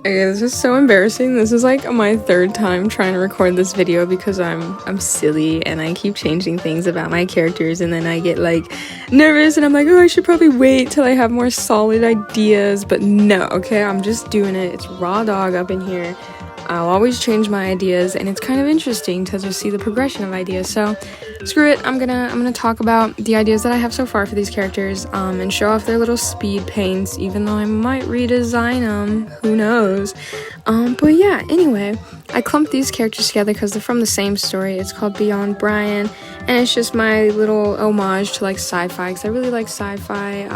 Okay, this is so embarrassing. This is like my third time trying to record this video because I'm silly and I keep changing things about my characters, and then I get like nervous and I'm like, oh, I should probably wait till I have more solid ideas. But no, okay, I'm just doing it. It's raw dog up in here. I'll always change my ideas, and it's kind of interesting to just see the progression of ideas. So screw it, I'm gonna talk about the ideas that I have so far for these characters, and show off their little speed paints, even though I might redesign them, who knows. But yeah, anyway, I clumped these characters together because they're from the same story. It's called Beyond Bryan, and it's just my little homage to like sci-fi, because I really like sci-fi,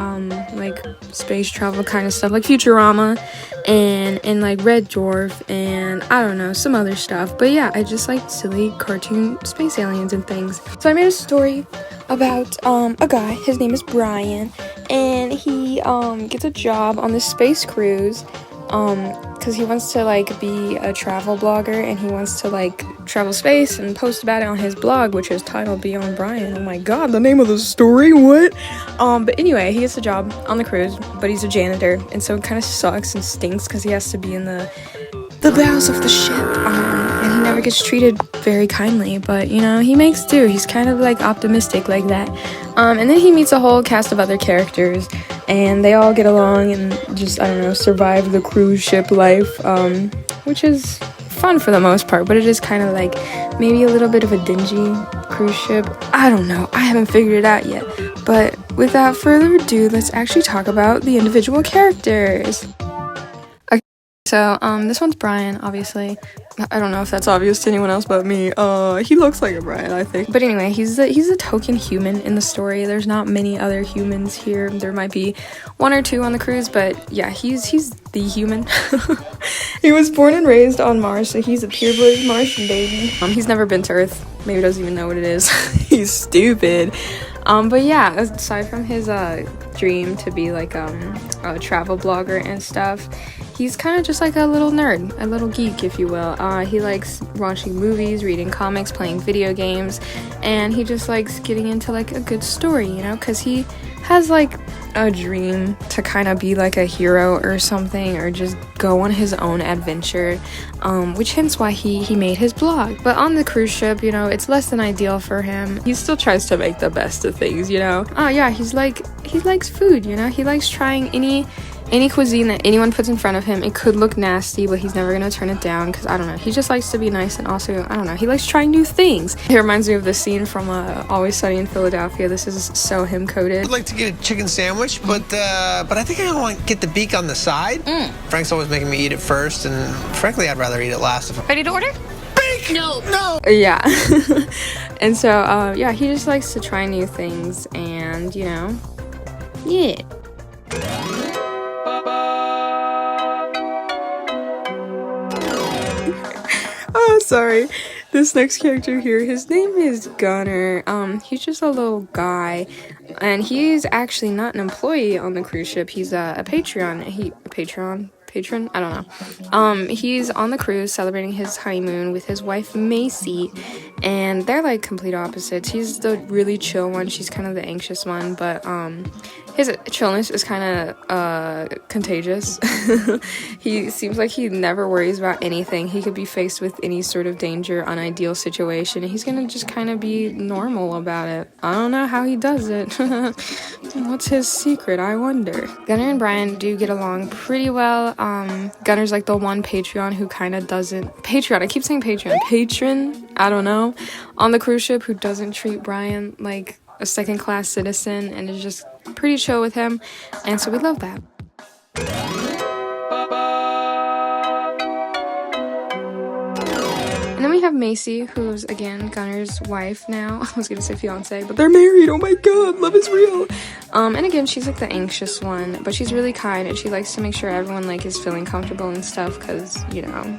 like space travel kind of stuff, like Futurama and like Red Dwarf, and I don't know, some other stuff. But yeah, I just like silly cartoon space aliens and things. So I made a story about a guy. His name is Bryan, and he gets a job on this space cruise because he wants to like be a travel blogger, and he wants to like travel space and post about it on his blog, which is titled Beyond Bryan. Oh my god, the name of the story, what? But anyway, he gets a job on the cruise, but he's a janitor, and so it kind of sucks and stinks because he has to be in the bows of the ship, and he never gets treated very kindly, but you know, he makes do. He's kind of like optimistic like that. And then he meets a whole cast of other characters, and they all get along and just, I don't know, survive the cruise ship life, which is fun for the most part, but it is kind of like maybe a little bit of a dingy cruise ship. I don't know, I haven't figured it out yet. But without further ado, let's actually talk about the individual characters. So, this one's Bryan, obviously. I don't know if that's obvious to anyone else but me. He looks like a Bryan, I think. But anyway, he's a token human in the story. There's not many other humans here. There might be one or two on the cruise, but yeah, he's the human. He was born and raised on Mars, so he's a pureblood Martian baby. He's never been to Earth. Maybe doesn't even know what it is. He's stupid. But yeah, aside from his dream to be like a travel blogger and stuff, he's kind of just like a little nerd, a little geek, if you will. He likes watching movies, reading comics, playing video games, and he just likes getting into like a good story, you know, because he has like a dream to kind of be like a hero or something, or just go on his own adventure, which hence why he made his blog. But on the cruise ship, you know, it's less than ideal for him. He still tries to make the best of things, you know. Yeah, he likes food, you know. He likes trying any cuisine that anyone puts in front of him. It could look nasty, but he's never gonna turn it down, because I don't know, he just likes to be nice, and also, I don't know, he likes trying new things. It reminds me of the scene from Always Sunny in Philadelphia. This is so him coded. I'd like to get a chicken sandwich, but I think I want to get the beak on the side. Frank's always making me eat it first, and frankly, I'd rather eat it last. Ready to order? Beak! No. Yeah. And so, yeah, he just likes to try new things, and, you know, yeah. Oh, sorry. This next character here, his name is Gunner. He's just a little guy, and he's actually not an employee on the cruise ship. He's a patron. Patron? I don't know. He's on the cruise celebrating his honeymoon with his wife Macy, and they're like complete opposites. He's the really chill one, she's kind of the anxious one, but his chillness is kind of contagious. He seems like he never worries about anything. He could be faced with any sort of danger, unideal situation, and he's gonna just kind of be normal about it. I don't know how he does it. What's his secret, I wonder? Gunner and Bryan do get along pretty well. Gunner's like the one Patreon who kind of doesn't... I keep saying patron, I don't know, on the cruise ship, who doesn't treat Bryan like a second-class citizen, and is just pretty chill with him, and so we love that. And then we have Macy, who's, again, Gunner's wife now. I was gonna say fiance, but they're married. Oh my god, love is real. And again, she's like the anxious one, but she's really kind, and she likes to make sure everyone like is feeling comfortable and stuff, because, you know,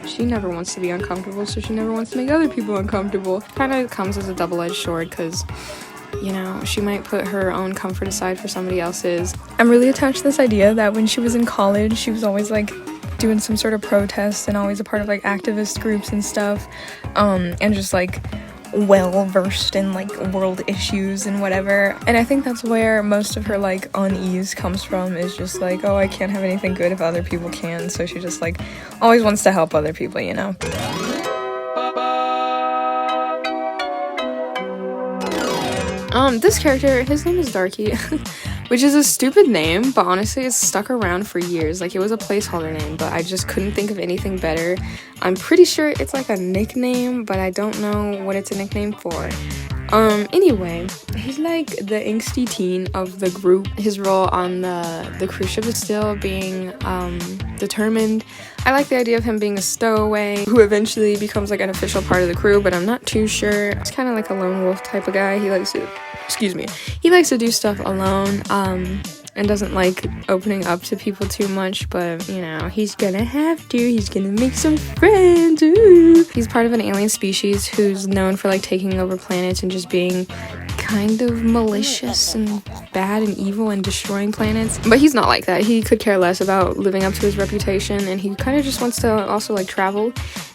she never wants to be uncomfortable, so she never wants to make other people uncomfortable. Kind of comes as a double-edged sword, because, you know, she might put her own comfort aside for somebody else's. I'm really attached to this idea that when she was in college, she was always like doing some sort of protest and always a part of like activist groups and stuff, and just like well versed in like world issues and whatever, and I think that's where most of her like unease comes from, is just like, oh, I can't have anything good if other people can, so she just like always wants to help other people, you know. This character, his name is Darky, which is a stupid name, but honestly it's stuck around for years. Like, it was a placeholder name, but I just couldn't think of anything better. I'm pretty sure it's like a nickname, but I don't know what it's a nickname for. Anyway, he's like the angsty teen of the group. His role on the cruise ship is still being determined. I like the idea of him being a stowaway who eventually becomes like an official part of the crew, but I'm not too sure. He's kind of like a lone wolf type of guy. He likes to do stuff alone, and doesn't like opening up to people too much, but you know, he's gonna have to. He's gonna make some friends. Ooh. He's part of an alien species who's known for like taking over planets and just being kind of malicious and bad and evil and destroying planets, but he's not like that. He could care less about living up to his reputation, and he kind of just wants to also like travel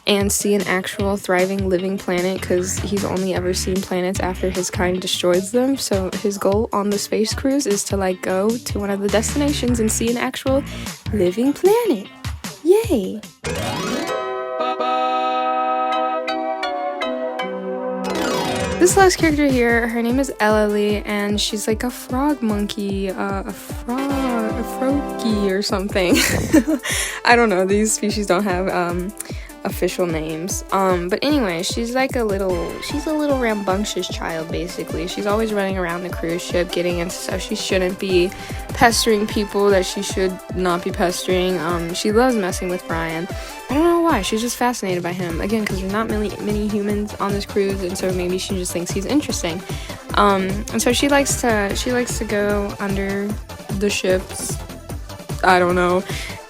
and see an actual thriving living planet, because he's only ever seen planets after his kind destroys them. So his goal on the space cruise is to like go to one of the destinations and see an actual living planet. Yay! This last character here, her name is Ellie, and she's like a frog monkey, a froakie or something. I don't know, these species don't have official names, but anyway, she's a little rambunctious child, basically. She's always running around the cruise ship getting into stuff she shouldn't be, pestering people that she should not be pestering. She loves messing with Bryan. I don't know why, she's just fascinated by him, again, because there's not many humans on this cruise, and so maybe she just thinks he's interesting. And so she likes to go under the ships, I don't know,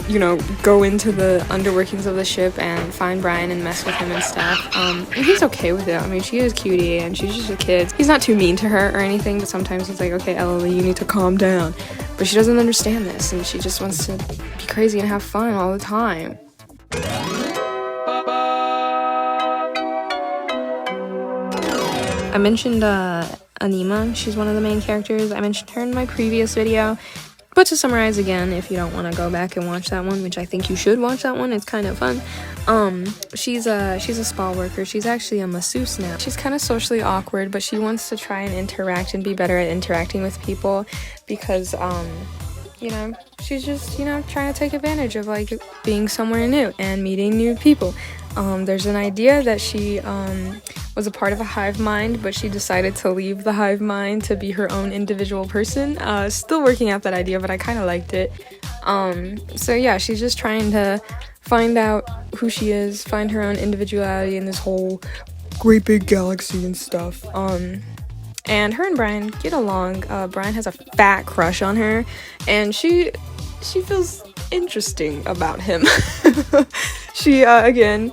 you know, go into the underworkings of the ship and find Bryan and mess with him and stuff. And he's okay with it. I mean, she is cutie and she's just a kid. He's not too mean to her or anything, but sometimes he's like, okay, Ellie, you need to calm down. But she doesn't understand this, and she just wants to be crazy and have fun all the time. I mentioned Anima. She's one of the main characters. I mentioned her in my previous video. But to summarize again, if you don't want to go back and watch that one, which I think you should watch that one, it's kind of fun. She's a spa worker. She's actually a masseuse now. She's kind of socially awkward, but she wants to try and interact and be better at interacting with people, because you know, she's just, you know, trying to take advantage of like being somewhere new and meeting new people. There's an idea that she was a part of a hive mind, but she decided to leave the hive mind to be her own individual person. Still working out that idea, but I kind of liked it. So yeah, she's just trying to find out who she is, find her own individuality in this whole great big galaxy and stuff. And her and Bryan get along. Bryan has a fat crush on her, and she feels interesting about him. She again,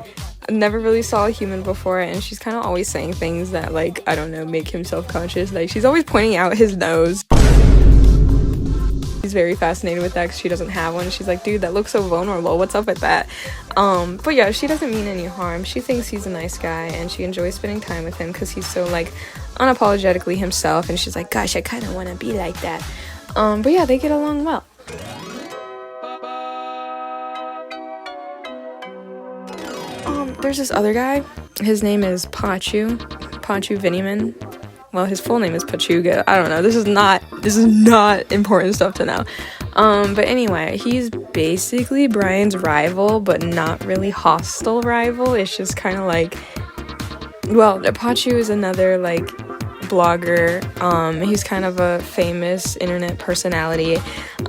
never really saw a human before, and she's kind of always saying things that, like, I don't know, make him self-conscious. Like, she's always pointing out his nose. She's very fascinated with that because she doesn't have one. She's like, dude, that looks so vulnerable, what's up with that? But yeah, she doesn't mean any harm. She thinks he's a nice guy, and she enjoys spending time with him because he's so, like, unapologetically himself, and she's like, gosh, I kind of want to be like that. But yeah, they get along well. There's this other guy. His name is Pachu Viniman. Well, his full name is Pachuga. I don't know. This is not important stuff to know. But anyway, he's basically Bryan's rival, but not really hostile rival. It's just kind of like, well, Pachu is another like blogger. He's kind of a famous internet personality,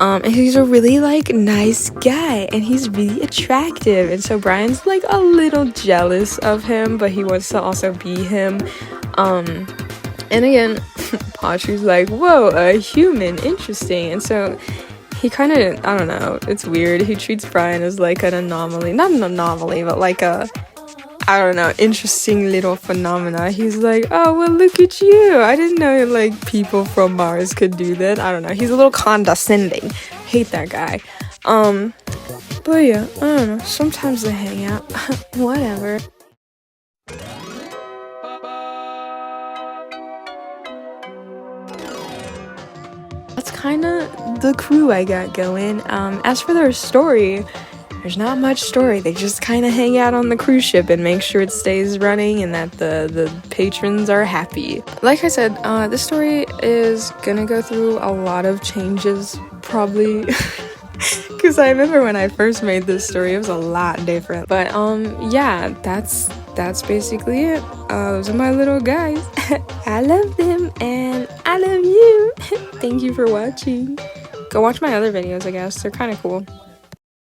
and he's a really like nice guy, and he's really attractive, and so Bryan's like a little jealous of him, but he wants to also be him. And again, Pachu's like, whoa, a human, interesting. And so he kind of, I don't know, it's weird. He treats Bryan as like an anomaly, not an anomaly, but like a, I don't know, interesting little phenomena. He's like, oh, well, look at you. I didn't know, like, people from Mars could do that. I don't know. He's a little condescending. Hate that guy. But yeah, I don't know. Sometimes they hang out. Whatever. kind of the crew I got going. As for their story, there's not much story. They just kind of hang out on the cruise ship and make sure it stays running and that the patrons are happy. Like I said, this story is gonna go through a lot of changes, probably. Because I remember when I first made this story, it was a lot different. But yeah, that's basically it. Those are my little guys. I love them and I love you. Thank you for watching. Go watch my other videos, I guess. They're kind of cool.